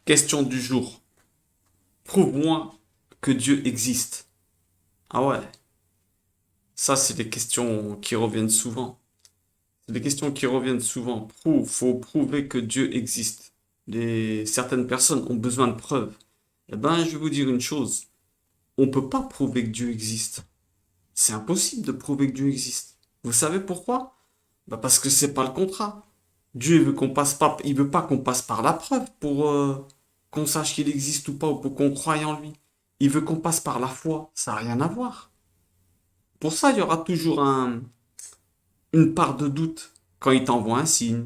Question du jour. Prouve-moi que Dieu existe. Ah ouais, ça c'est des questions qui reviennent souvent. C'est des questions qui reviennent souvent. Faut prouver que Dieu existe. Certaines personnes ont besoin de preuves. Eh ben, je vais vous dire une chose. On peut pas prouver que Dieu existe. C'est impossible de prouver que Dieu existe. Vous savez pourquoi? Bah parce que c'est pas le contrat. Dieu il veut qu'on passe pas, il veut pas qu'on passe par la preuve pour qu'on sache qu'il existe ou pas ou pour qu'on croie en lui. Il veut qu'on passe par la foi. Ça n'a rien à voir. Pour ça, il y aura toujours une part de doute quand il t'envoie un signe,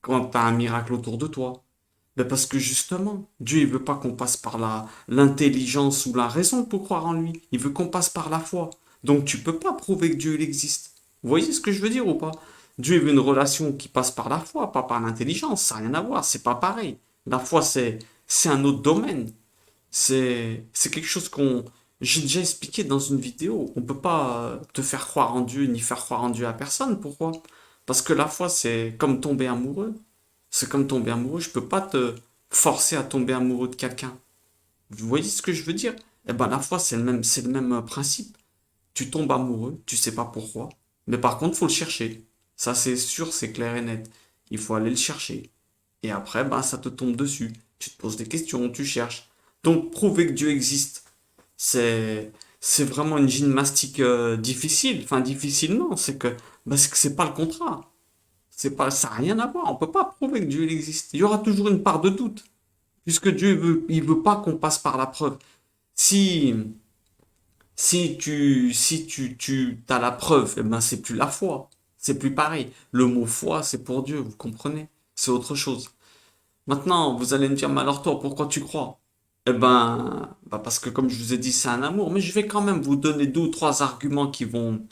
quand tu as un miracle autour de toi. Ben parce que justement, Dieu il veut pas qu'on passe par l'intelligence ou la raison pour croire en lui. Il veut qu'on passe par la foi. Donc tu peux pas prouver que Dieu il existe. Vous voyez ce que je veux dire ou pas? Dieu il veut une relation qui passe par la foi, pas par l'intelligence. Ça n'a rien à voir. C'est pas pareil. La foi c'est un autre domaine. C'est quelque chose qu'on j'ai déjà expliqué dans une vidéo. On peut pas te faire croire en Dieu ni faire croire en Dieu à personne. Pourquoi? Parce que la foi c'est comme tomber amoureux. C'est comme tomber amoureux. Je peux pas te forcer à tomber amoureux de quelqu'un. Vous voyez ce que je veux dire? Eh ben, la foi, c'est le même principe. Tu tombes amoureux, tu sais pas pourquoi. Mais par contre, faut le chercher. Ça, c'est sûr, c'est clair et net. Il faut aller le chercher. Et après, ben, ça te tombe dessus. Tu te poses des questions, tu cherches. Donc, prouver que Dieu existe, c'est, c'est vraiment une gymnastique difficile. Enfin, difficile, non. C'est que c'est pas le contrat. C'est pas, ça n'a rien à voir. On peut pas prouver que Dieu il existe. Il y aura toujours une part de doute, puisque Dieu il veut pas qu'on passe par la preuve. Si, tu as la preuve, eh ben c'est plus la foi. C'est plus pareil. Le mot foi, c'est pour Dieu, vous comprenez? C'est autre chose. Maintenant, vous allez me dire, mais alors toi, pourquoi tu crois? Eh ben, bah parce que comme je vous ai dit, c'est un amour. Mais je vais quand même vous donner deux ou trois arguments qui vont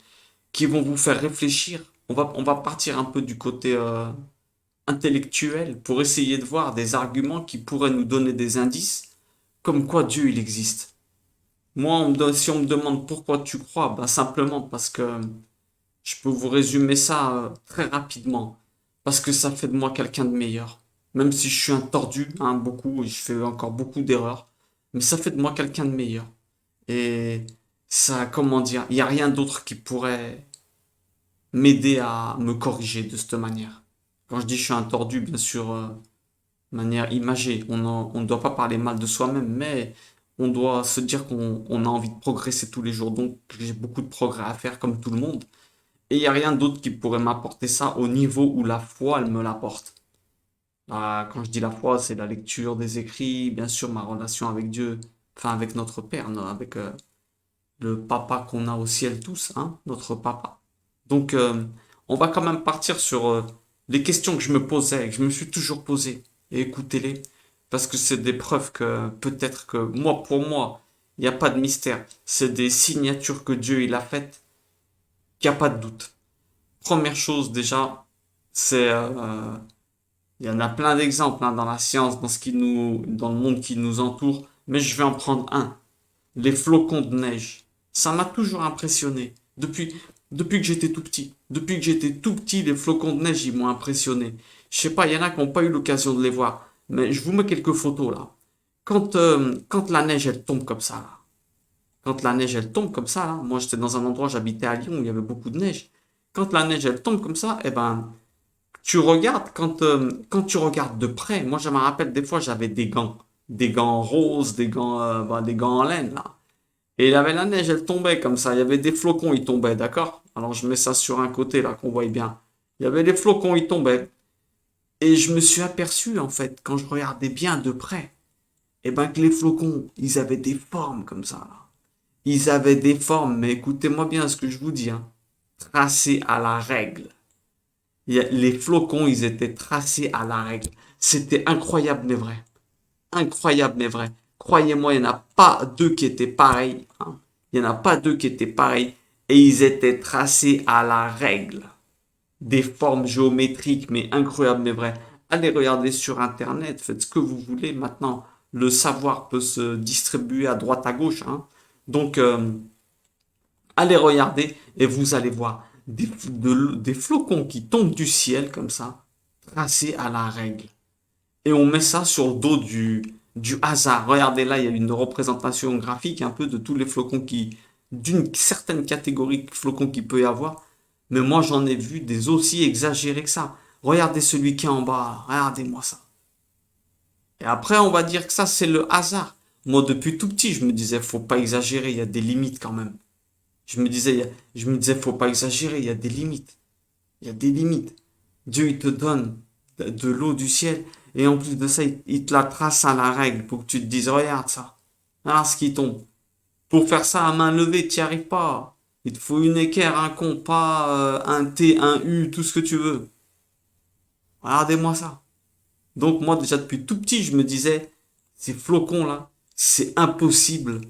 vous faire réfléchir. On va partir un peu du côté intellectuel pour essayer de voir des arguments qui pourraient nous donner des indices comme quoi Dieu il existe. Moi, si on me demande pourquoi tu crois, ben simplement parce que je peux vous résumer ça très rapidement. Parce que ça fait de moi quelqu'un de meilleur. Même si je suis un tordu, hein, beaucoup, et je fais encore beaucoup d'erreurs. Mais ça fait de moi quelqu'un de meilleur. Et ça, comment dire, il n'y a rien d'autre qui pourrait m'aider à me corriger de cette manière. Quand je dis je suis un tordu, bien sûr, de manière imagée, on ne doit pas parler mal de soi-même, mais on doit se dire qu'on a envie de progresser tous les jours. Donc j'ai beaucoup de progrès à faire comme tout le monde. Et il n'y a rien d'autre qui pourrait m'apporter ça au niveau où la foi, elle me l'apporte. Ah, quand je dis la foi, c'est la lecture des écrits, bien sûr ma relation avec Dieu, enfin avec notre Père, non, avec le papa qu'on a au ciel tous, hein, notre papa. Donc, on va quand même partir sur les questions que je me posais, que je me suis toujours posées. Et écoutez-les, parce que c'est des preuves que peut-être que moi, pour moi, il n'y a pas de mystère. C'est des signatures que Dieu il a faites, qu'il n'y a pas de doute. Première chose déjà, c'est il y en a plein d'exemples hein, dans la science, dans le monde qui nous entoure, mais je vais en prendre un. Les flocons de neige. Ça m'a toujours impressionné. Depuis que j'étais tout petit. Depuis que j'étais tout petit, les flocons de neige, ils m'ont impressionné. Je sais pas, il y en a qui n'ont pas eu l'occasion de les voir. Mais je vous mets quelques photos là. Quand la neige, elle tombe comme ça, là. Quand la neige, elle tombe comme ça, là. Moi, j'étais dans un endroit, j'habitais à Lyon, où il y avait beaucoup de neige. Quand la neige, elle tombe comme ça, eh ben, tu regardes, quand tu regardes de près, moi, je me rappelle, des fois, j'avais des gants. Des gants roses, des gants en laine, là. Et il y avait la neige, elle tombait comme ça. Il y avait des flocons, ils tombaient, d'accord? Alors je mets ça sur un côté là, qu'on voit bien. Il y avait des flocons, ils tombaient. Et je me suis aperçu, en fait, quand je regardais bien de près, eh ben que les flocons, ils avaient des formes comme ça, là. Ils avaient des formes, mais écoutez-moi bien ce que je vous dis, hein. Tracées à la règle. Les flocons, ils étaient tracés à la règle. C'était incroyable, mais vrai. Incroyable mais vrai. Croyez-moi, il n'y en a pas deux qui étaient pareils, hein. Il n'y en a pas deux qui étaient pareils. Et ils étaient tracés à la règle. Des formes géométriques, mais incroyables mais vraies. Allez regarder sur Internet, faites ce que vous voulez. Maintenant, le savoir peut se distribuer à droite à gauche, hein. Donc, allez regarder et vous allez voir des flocons qui tombent du ciel comme ça, tracés à la règle. et on met ça sur le dos du hasard. Regardez là, il y a une représentation graphique un peu de tous les flocons d'une certaine catégorie de flocons qu'il peut y avoir. Mais moi, j'en ai vu des aussi exagérés que ça. Regardez celui qui est en bas, regardez-moi ça. Et après, on va dire que ça, c'est le hasard. Moi, depuis tout petit, je me disais, faut pas exagérer, il y a des limites quand même. Je me disais, faut pas exagérer, il y a des limites. Il y a des limites. Dieu, il te donne de l'eau du ciel. Et en plus de ça, il te la trace à la règle pour que tu te dises, regarde ça. Regarde ce qui tombe. Pour faire ça à main levée, tu n'y arrives pas. Il te faut une équerre, un compas, un T, un U, tout ce que tu veux. Regardez-moi ça. Donc moi, déjà depuis tout petit, je me disais, ces flocons-là, c'est impossible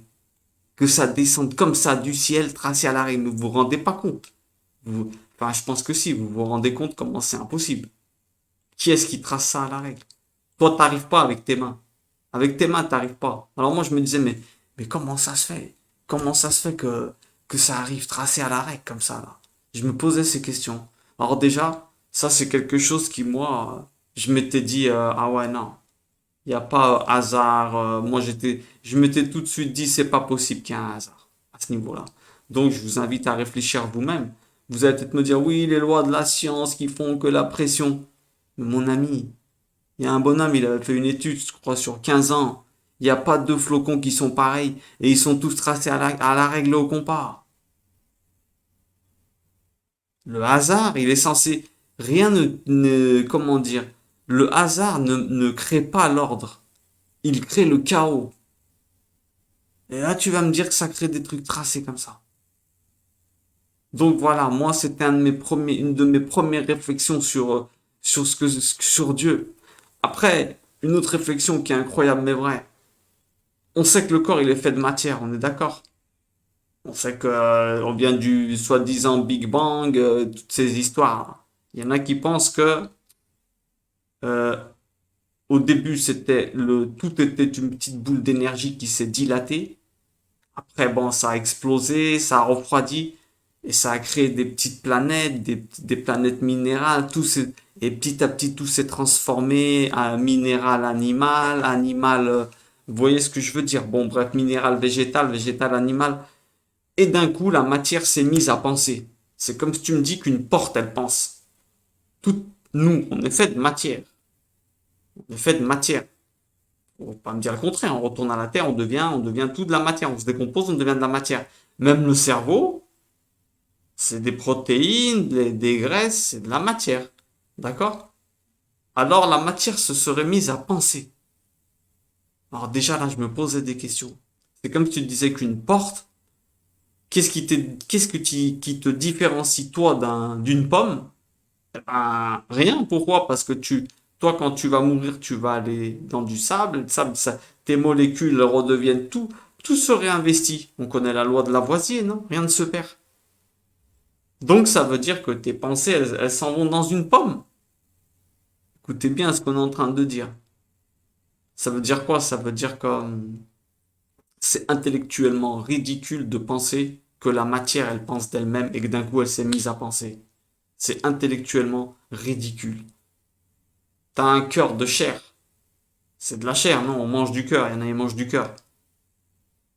que ça descende comme ça du ciel, tracé à la règle. Vous vous rendez pas compte. Enfin, je pense que si, vous vous rendez compte comment c'est impossible. Qui est-ce qui trace ça à la règle? Toi, t'arrives pas avec tes mains. Avec tes mains, t'arrives pas. Alors moi, je me disais, mais comment ça se fait? Comment ça se fait que ça arrive tracé à la règle comme ça, là? Je me posais ces questions. Alors déjà, ça, c'est quelque chose qui, moi, je m'étais dit, ah ouais, non, il n'y a pas hasard. Moi, je m'étais tout de suite dit, c'est pas possible qu'il y ait un hasard à ce niveau-là. Donc, je vous invite à réfléchir vous-même. Vous allez peut-être me dire, oui, les lois de la science qui font que la pression. Mais mon ami, il y a un bonhomme, il avait fait une étude, je crois, sur 15 ans. Il n'y a pas deux flocons qui sont pareils et ils sont tous tracés à la règle au compas. Le hasard, il est censé, rien comment dire, le hasard ne crée pas l'ordre. Il crée le chaos. Et là, tu vas me dire que ça crée des trucs tracés comme ça. Donc voilà, moi, c'était une de mes premières réflexions sur Dieu. Après, une autre réflexion qui est incroyable mais vraie. On sait que le corps, il est fait de matière, on est d'accord. On sait que, on vient du soi-disant Big Bang, toutes ces histoires. Il y en a qui pensent que, euh, au début, tout était une petite boule d'énergie qui s'est dilatée. Après, bon, ça a explosé, ça a refroidi, et ça a créé des petites planètes, des planètes minérales, et petit à petit, tout s'est transformé à minéral animal, animal, vous voyez ce que je veux dire? Bon, bref, minéral végétal, végétal animal, et d'un coup, la matière s'est mise à penser. C'est comme si tu me dis qu'une porte, elle pense. Tout, nous, on est fait de matière. On est fait de matière. On va pas me dire le contraire. On retourne à la Terre, on devient tout de la matière. On se décompose, on devient de la matière. Même le cerveau, c'est des protéines, des graisses, c'est de la matière. D'accord? Alors la matière se serait mise à penser. Alors déjà là, je me posais des questions. C'est comme si tu disais qu'une porte, qui te différencie toi d'une pomme? Eh ben, rien. Pourquoi? Parce que toi, quand tu vas mourir, tu vas aller dans du sable. Le sable, tes molécules redeviennent tout. Tout se réinvestit. On connaît la loi de Lavoisier, non? Rien ne se perd. Donc, ça veut dire que tes pensées, elles s'en vont dans une pomme. Écoutez bien ce qu'on est en train de dire. Ça veut dire quoi? Ça veut dire que c'est intellectuellement ridicule de penser que la matière, elle pense d'elle-même et que d'un coup, elle s'est mise à penser. C'est intellectuellement ridicule. T'as un cœur de chair. C'est de la chair, non? On mange du cœur, il y en a qui mangent du cœur.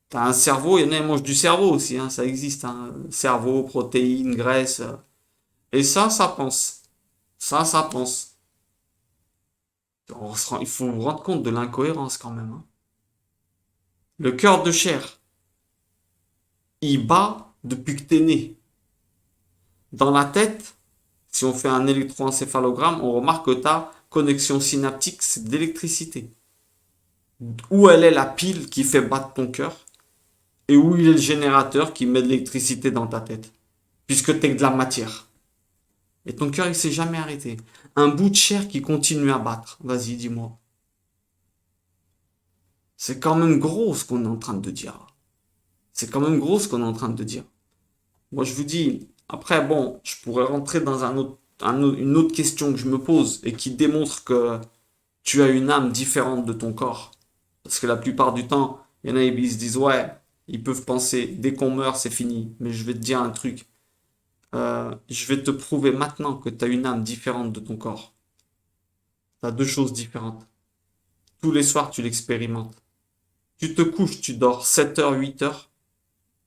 T'as un cerveau, il y en a qui mangent du cerveau aussi, hein, ça existe, hein. Cerveau, protéines, graisse. Et ça pense. Ça pense. Il faut vous rendre compte de l'incohérence quand même, hein. Le cœur de chair, il bat depuis que t'es né. Dans la tête, si on fait un électroencéphalogramme, on remarque que ta connexion synaptique, c'est de l'électricité. Où elle est la pile qui fait battre ton cœur? Et où il est le générateur qui met de l'électricité dans ta tête. Puisque t'es de la matière. Et ton cœur, il s'est jamais arrêté. Un bout de chair qui continue à battre. Vas-y, dis-moi. C'est quand même gros ce qu'on est en train de dire. C'est quand même gros ce qu'on est en train de dire. Moi, je vous dis, après, bon, je pourrais rentrer dans une autre question que je me pose et qui démontre que tu as une âme différente de ton corps. Parce que la plupart du temps, il y en a, ils se disent, ouais, ils peuvent penser, dès qu'on meurt, c'est fini. Mais je vais te dire un truc. Je vais te prouver maintenant que tu as une âme différente de ton corps. Tu as deux choses différentes. Tous les soirs, tu l'expérimentes. Tu te couches, tu dors 7 heures, 8 heures.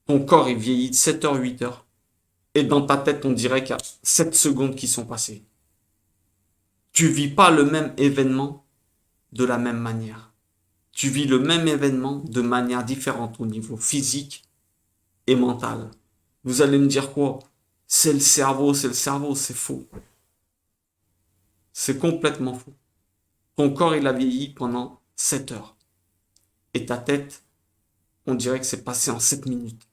Ton corps, il vieillit de 7 heures, 8 heures. Et dans ta tête, on dirait qu'il y a 7 secondes qui sont passées. Tu vis pas le même événement de la même manière. Tu vis le même événement de manière différente au niveau physique et mental. Vous allez me dire quoi? C'est le cerveau, c'est le cerveau, c'est faux. C'est complètement faux. Ton corps, il a vieilli pendant 7 heures. Et ta tête, on dirait que c'est passé en 7 minutes.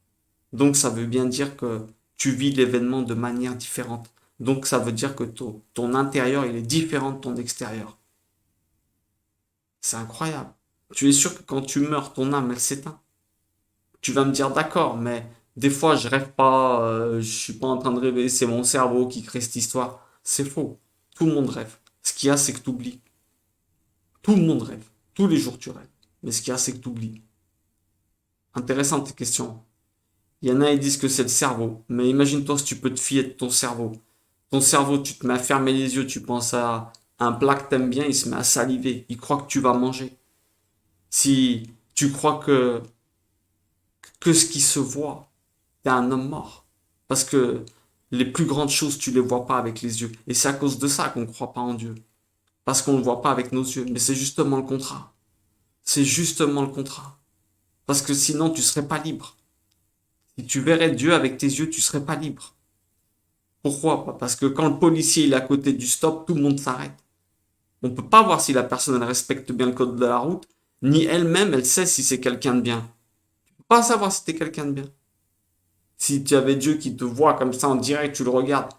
Donc ça veut bien dire que tu vis l'événement de manière différente. Donc ça veut dire que ton intérieur, il est différent de ton extérieur. C'est incroyable. Tu es sûr que quand tu meurs, ton âme, elle s'éteint. Tu vas me dire d'accord, mais des fois je rêve pas, je suis pas en train de rêver, c'est mon cerveau qui crée cette histoire. C'est faux. Tout le monde rêve. Ce qu'il y a, c'est que tu oublies. Tout le monde rêve. Tous les jours tu rêves. Mais ce qu'il y a, c'est que tu oublies. Intéressante tes questions. Il y en a, ils disent que c'est le cerveau. Mais imagine-toi si tu peux te fier de ton cerveau. Ton cerveau, tu te mets à fermer les yeux, tu penses à un plat que t'aimes bien, il se met à saliver. Il croit que tu vas manger. Si tu crois que ce qui se voit, t'es un homme mort. Parce que les plus grandes choses, tu les vois pas avec les yeux. Et c'est à cause de ça qu'on ne croit pas en Dieu. Parce qu'on ne le voit pas avec nos yeux. Mais c'est justement le contraire. C'est justement le contraire. Parce que sinon, tu serais pas libre. Si tu verrais Dieu avec tes yeux, tu serais pas libre. Pourquoi? Parce que quand le policier est à côté du stop, tout le monde s'arrête. On peut pas voir si la personne elle respecte bien le code de la route, ni elle-même, elle sait si c'est quelqu'un de bien. Tu peux pas savoir si t'es quelqu'un de bien. Si tu avais Dieu qui te voit comme ça en direct, tu le regardes.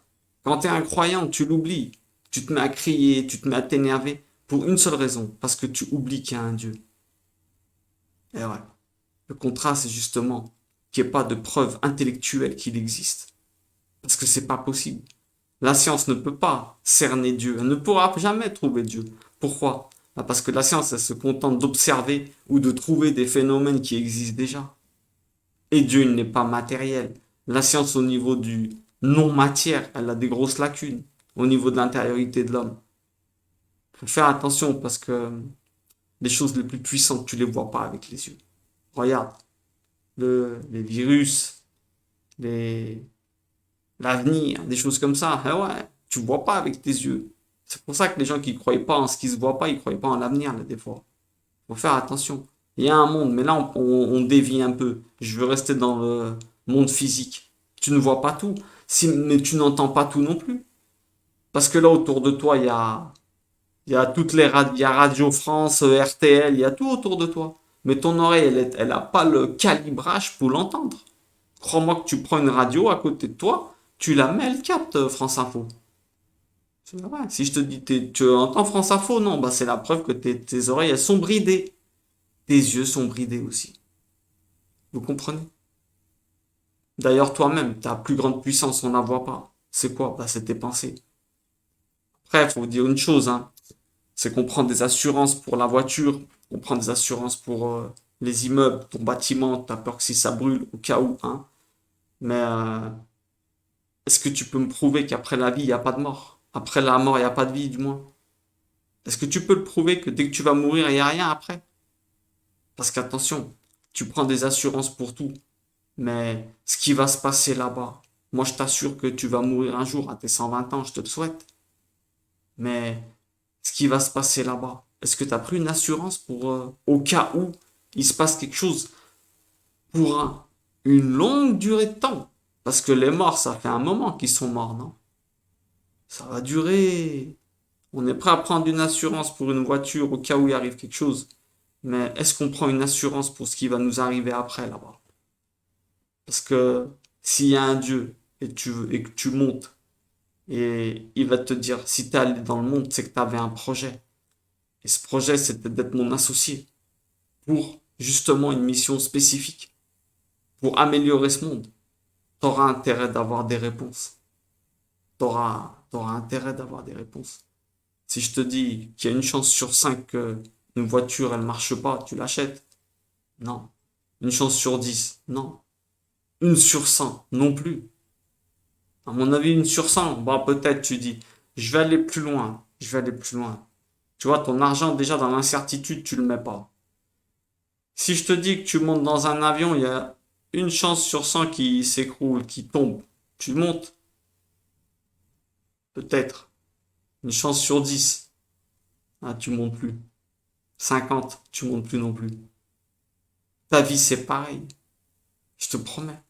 Quand tu es un croyant, tu l'oublies. Tu te mets à crier, tu te mets à t'énerver pour une seule raison, parce que tu oublies qu'il y a un Dieu. Et ouais, le contrat, c'est justement qu'il n'y ait pas de preuve intellectuelle qu'il existe. Parce que c'est pas possible. La science ne peut pas cerner Dieu. Elle ne pourra jamais trouver Dieu. Pourquoi? Bah, parce que la science, elle se contente d'observer ou de trouver des phénomènes qui existent déjà. Et Dieu, il n'est pas matériel. La science, au niveau du non-matière, elle a des grosses lacunes au niveau de l'intériorité de l'homme. Faut faire attention parce que les choses les plus puissantes, tu les vois pas avec les yeux. Regarde, les virus, les, l'avenir, des choses comme ça. Eh ouais, tu vois pas avec tes yeux. C'est pour ça que les gens qui ne croient pas en ce qui se voit pas, ils ne croient pas en l'avenir, là, des fois. Faut faire attention. Il y a un monde, mais là, on dévie un peu. Je veux rester dans le monde physique. Tu ne vois pas tout, si, mais tu n'entends pas tout non plus. Parce que là, autour de toi, il y a toutes les radios, il y a Radio France, RTL, il y a tout autour de toi. Mais ton oreille, elle a pas le calibrage pour l'entendre. Crois-moi que tu prends une radio à côté de toi, tu la mets, elle capte France Info. C'est vrai. Si je te dis, tu entends France Info, non, bah c'est la preuve que tes oreilles, elles sont bridées. Tes yeux sont bridés aussi. Vous comprenez? D'ailleurs, toi-même, ta plus grande puissance, on la voit pas. C'est quoi? Bah, c'est tes pensées. Après, il faut vous dire une chose, hein. C'est qu'on prend des assurances pour la voiture, on prend des assurances pour les immeubles, ton bâtiment, t'as peur que si ça brûle, au cas où, hein. Mais est-ce que tu peux me prouver qu'après la vie, il n'y a pas de mort? Après la mort, il n'y a pas de vie, du moins. Est-ce que tu peux le prouver que dès que tu vas mourir, il n'y a rien après? Parce qu'attention, tu prends des assurances pour tout. Mais ce qui va se passer là-bas, moi je t'assure que tu vas mourir un jour à tes 120 ans, je te le souhaite. Mais ce qui va se passer là-bas, est-ce que tu as pris une assurance pour au cas où il se passe quelque chose pour une longue durée de temps? Parce que les morts, ça fait un moment qu'ils sont morts, non? Ça va durer. On est prêt à prendre une assurance pour une voiture au cas où il arrive quelque chose. Mais est-ce qu'on prend une assurance pour ce qui va nous arriver après là-bas? Parce que s'il y a un Dieu et que tu montes, et il va te dire, si tu es allé dans le monde, c'est que tu avais un projet. Et ce projet, c'était d'être mon associé pour justement une mission spécifique, pour améliorer ce monde. Tu auras intérêt d'avoir des réponses. T'auras intérêt d'avoir des réponses. Si je te dis qu'il y a une chance sur 5 que une voiture, elle marche pas, tu l'achètes? Non. Une chance sur 10? Non. Une sur 100? Non plus. À mon avis, une sur 100, bah peut-être tu dis, je vais aller plus loin, je vais aller plus loin. Tu vois, ton argent, déjà, dans l'incertitude, tu le mets pas. Si je te dis que tu montes dans un avion, il y a une chance sur 100 qui s'écroule, qui tombe. Tu montes, peut-être. Une chance sur 10. Ah, tu montes plus. 50, tu montes plus non plus. Ta vie, c'est pareil. Je te promets.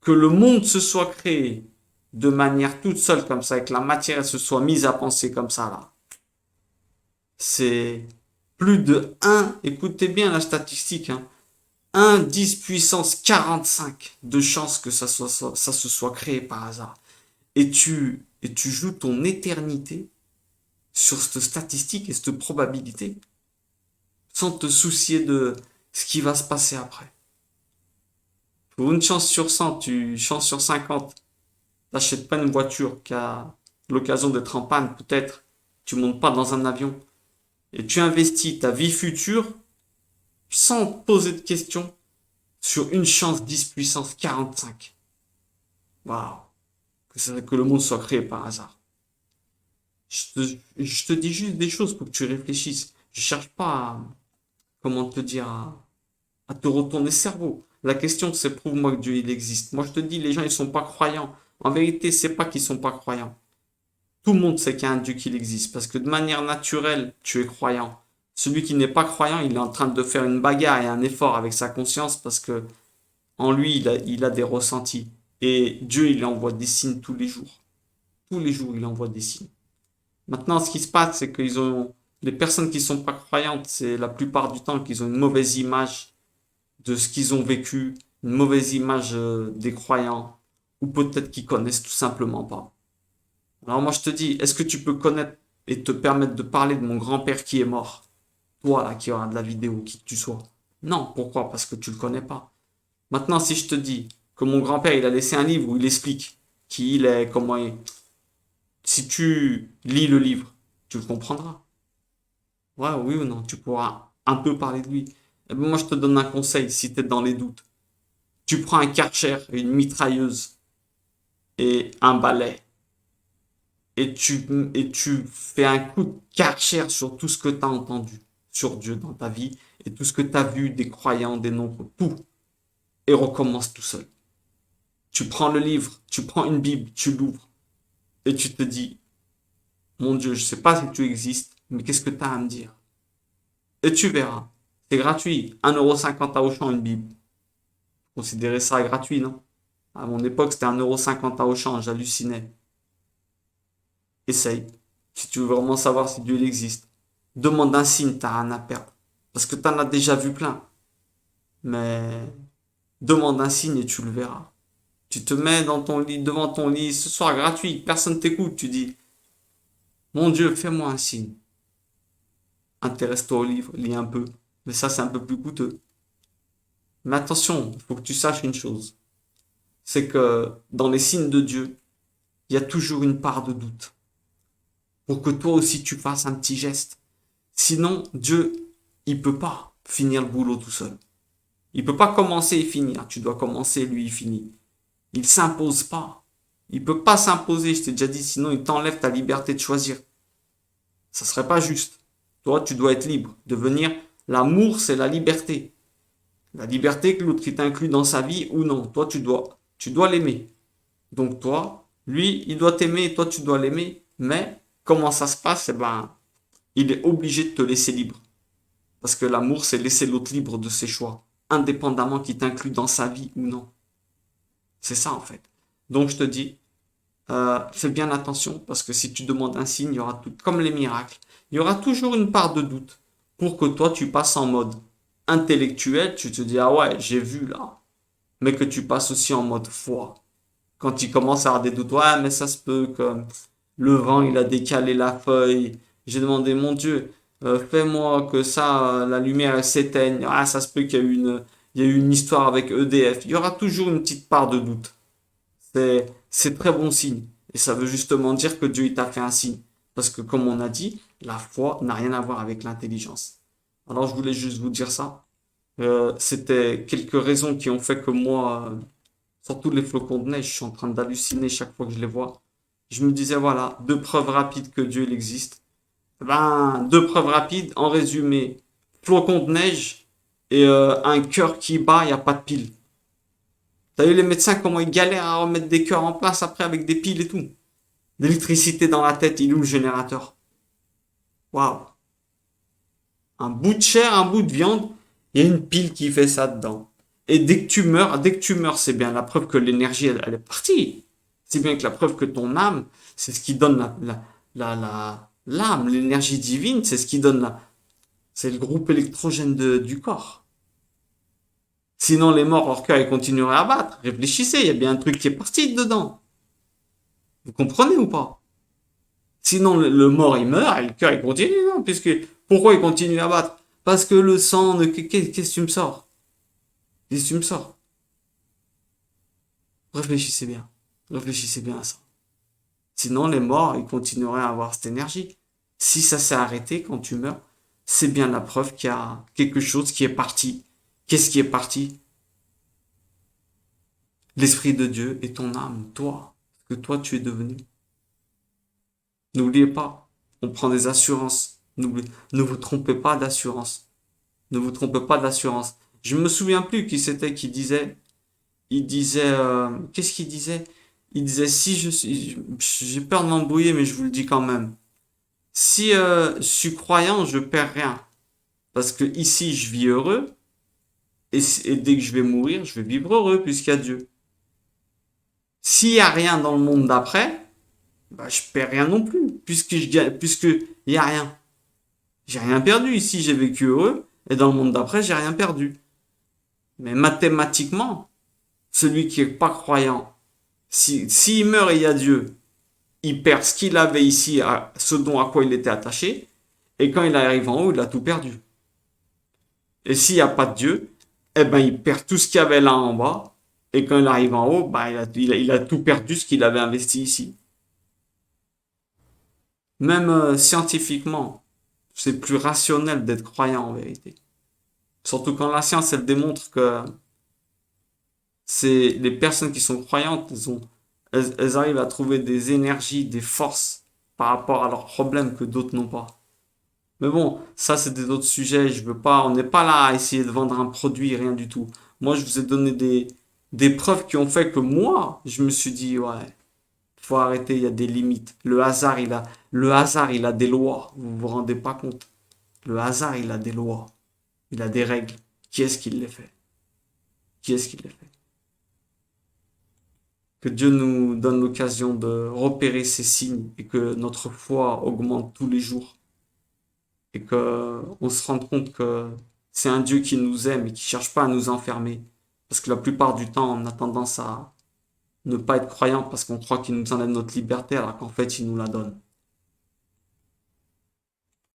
Que le monde se soit créé de manière toute seule comme ça, et que la matière se soit mise à penser comme ça, là. C'est plus de un. Écoutez bien la statistique, hein, 1 10 puissance 45 de chances que ça se soit créé par hasard. Et tu joues ton éternité sur cette statistique et cette probabilité sans te soucier de ce qui va se passer après. Pour une chance sur 100, chance sur 50, t'achètes pas une voiture qui a l'occasion d'être en panne, peut-être. Tu montes pas dans un avion. Et tu investis ta vie future sans te poser de questions sur une chance 10 puissance 45. Waouh. Que le monde soit créé par hasard. Je te dis juste des choses pour que tu réfléchisses. Je cherche pas à, comment te dire, à te retourner le cerveau. La question, c'est prouve-moi que Dieu, il existe. Moi, je te dis, les gens, ils sont pas croyants. En vérité, c'est pas qu'ils sont pas croyants. Tout le monde sait qu'il y a un Dieu qui existe. Parce que de manière naturelle, tu es croyant. Celui qui n'est pas croyant, il est en train de faire une bagarre et un effort avec sa conscience parce que en lui, il a des ressentis. Et Dieu, il envoie des signes tous les jours. Tous les jours, il envoie des signes. Maintenant, ce qui se passe, c'est qu'ils ont, les personnes qui sont pas croyantes, c'est la plupart du temps qu'ils ont une mauvaise image de ce qu'ils ont vécu, une mauvaise image des croyants, ou peut-être qu'ils connaissent tout simplement pas. Alors moi, je te dis, est-ce que tu peux connaître et te permettre de parler de mon grand-père qui est mort? Toi, là, qui aura de la vidéo, qui que tu sois. Non, pourquoi? Parce que tu le connais pas. Maintenant, si je te dis que mon grand-père, il a laissé un livre où il explique qui il est, comment il... Si tu lis le livre, tu le comprendras. Ouais, oui ou non, tu pourras un peu parler de lui. Eh ben, moi, je te donne un conseil si tu es dans les doutes. Tu prends un Karcher, une mitrailleuse et un balai. Et tu fais un coup de Karcher sur tout ce que tu as entendu sur Dieu dans ta vie et tout ce que tu as vu des croyants, des non tout. Et recommence tout seul. Tu prends le livre, tu prends une Bible, tu l'ouvres et tu te dis, mon Dieu, je sais pas si tu existes, mais qu'est-ce que tu as à me dire? Et tu verras. C'est gratuit. 1,50 € à Auchan, une Bible. Considérez ça gratuit, non? À mon époque, c'était 1,50 € à Auchan, j'hallucinais. Essaye. Si tu veux vraiment savoir si Dieu il existe. Demande un signe, t'as rien à perdre. Parce que t'en as déjà vu plein. Mais demande un signe et tu le verras. Tu te mets dans ton lit, devant ton lit, ce soir gratuit, personne t'écoute, tu dis, mon Dieu, fais-moi un signe. Intéresse-toi au livre, lis un peu. Mais ça, c'est un peu plus coûteux. Mais attention, il faut que tu saches une chose. C'est que dans les signes de Dieu, il y a toujours une part de doute. Pour que toi aussi tu fasses un petit geste. Sinon, Dieu, il peut pas finir le boulot tout seul. Il peut pas commencer et finir. Tu dois commencer, lui, il finit. Il s'impose pas. Il peut pas s'imposer, je t'ai déjà dit, sinon il t'enlève ta liberté de choisir. Ça serait pas juste. Toi, tu dois être libre. Devenir l'amour, c'est la liberté. La liberté que l'autre il t'inclut dans sa vie ou non. Toi, tu dois l'aimer. Donc toi, lui, il doit t'aimer et toi, tu dois l'aimer. Mais comment ça se passe? Eh ben, il est obligé de te laisser libre. Parce que l'amour, c'est laisser l'autre libre de ses choix, indépendamment qu'il t'inclut dans sa vie ou non. C'est ça en fait. Donc je te dis, fais bien attention parce que si tu demandes un signe, il y aura tout, comme les miracles, il y aura toujours une part de doute pour que toi tu passes en mode intellectuel, tu te dis ah ouais, j'ai vu là, mais que tu passes aussi en mode foi. Quand il commence à avoir des doutes, ouais, mais ça se peut que le vent il a décalé la feuille. J'ai demandé, mon Dieu, fais-moi que ça, la lumière elle s'éteigne. Ah, ça se peut qu'il y a eu une histoire avec EDF. Il y aura toujours une petite part de doute. C'est très bon signe. Et ça veut justement dire que Dieu il t'a fait un signe. Parce que comme on a dit, la foi n'a rien à voir avec l'intelligence. Alors je voulais juste vous dire ça. C'était quelques raisons qui ont fait que moi, surtout les flocons de neige, je suis en train d'halluciner chaque fois que je les vois. Je me disais, voilà, deux preuves rapides que Dieu il existe. Ben, deux preuves rapides, en résumé, flocon de neige et un cœur qui bat, il n'y a pas de pile. T'as vu les médecins comment ils galèrent à remettre des cœurs en place après avec des piles et tout. D'électricité dans la tête, il loue le générateur. Waouh. Un bout de chair, un bout de viande, il y a une pile qui fait ça dedans. Et dès que tu meurs, c'est bien la preuve que l'énergie, elle est partie. C'est bien que la preuve que ton âme, c'est ce qui donne l'âme, l'énergie divine, c'est ce qui donne c'est le groupe électrogène du corps. Sinon, les morts, leur cœur, ils continueraient à battre. Réfléchissez, il y a bien un truc qui est parti dedans. Vous comprenez ou pas? Sinon, le mort, il meurt et le cœur, il continue, non? Puisque, pourquoi il continue à battre? Parce que le sang, qu'est-ce que tu me sors? Qu'est-ce que tu me sors? Réfléchissez bien. Réfléchissez bien à ça. Sinon, les morts, ils continueraient à avoir cette énergie. Si ça s'est arrêté quand tu meurs, c'est bien la preuve qu'il y a quelque chose qui est parti. Qu'est-ce qui est parti? L'Esprit de Dieu et ton âme, toi. Ce que toi, tu es devenu. N'oubliez pas, on prend des assurances. Ne vous trompez pas d'assurance. Ne vous trompez pas d'assurance. Je me souviens plus qui c'était qui disait. Qu'est-ce qu'il disait? Il disait, si je suis, j'ai peur de m'embrouiller, mais je vous le dis quand même. Si je suis croyant, je perds rien. Parce que ici, je vis heureux, et dès que je vais mourir, je vais vivre heureux, puisqu'il y a Dieu. S'il y a rien dans le monde d'après, bah, je perds rien non plus, puisque il y a rien. J'ai rien perdu ici, j'ai vécu heureux, et dans le monde d'après, j'ai rien perdu. Mais mathématiquement, celui qui est pas croyant, s'il meurt et il y a Dieu, il perd ce qu'il avait ici, ce dont à quoi il était attaché, et quand il arrive en haut, il a tout perdu. Et s'il n'y a pas de Dieu, eh ben il perd tout ce qu'il y avait là en bas, et quand il arrive en haut, bah, il a tout perdu ce qu'il avait investi ici. Même scientifiquement, c'est plus rationnel d'être croyant en vérité. Surtout quand la science, elle démontre que c'est les personnes qui sont croyantes, elles arrivent à trouver des énergies, des forces par rapport à leurs problèmes que d'autres n'ont pas. Mais bon, ça c'est des autres sujets. Je veux pas, on n'est pas là à essayer de vendre un produit, rien du tout. Moi, je vous ai donné des preuves qui ont fait que moi, je me suis dit, ouais, faut arrêter, il y a des limites. Le hasard, il a des lois. Vous vous rendez pas compte. Le hasard, il a des lois. Il a des règles. Qui est-ce qui les fait? Qui est-ce qui les fait? Que Dieu nous donne l'occasion de repérer ces signes et que notre foi augmente tous les jours et que on se rende compte que c'est un Dieu qui nous aime et qui cherche pas à nous enfermer. Parce que la plupart du temps, on a tendance à ne pas être croyant parce qu'on croit qu'il nous enlève notre liberté alors qu'en fait, il nous la donne.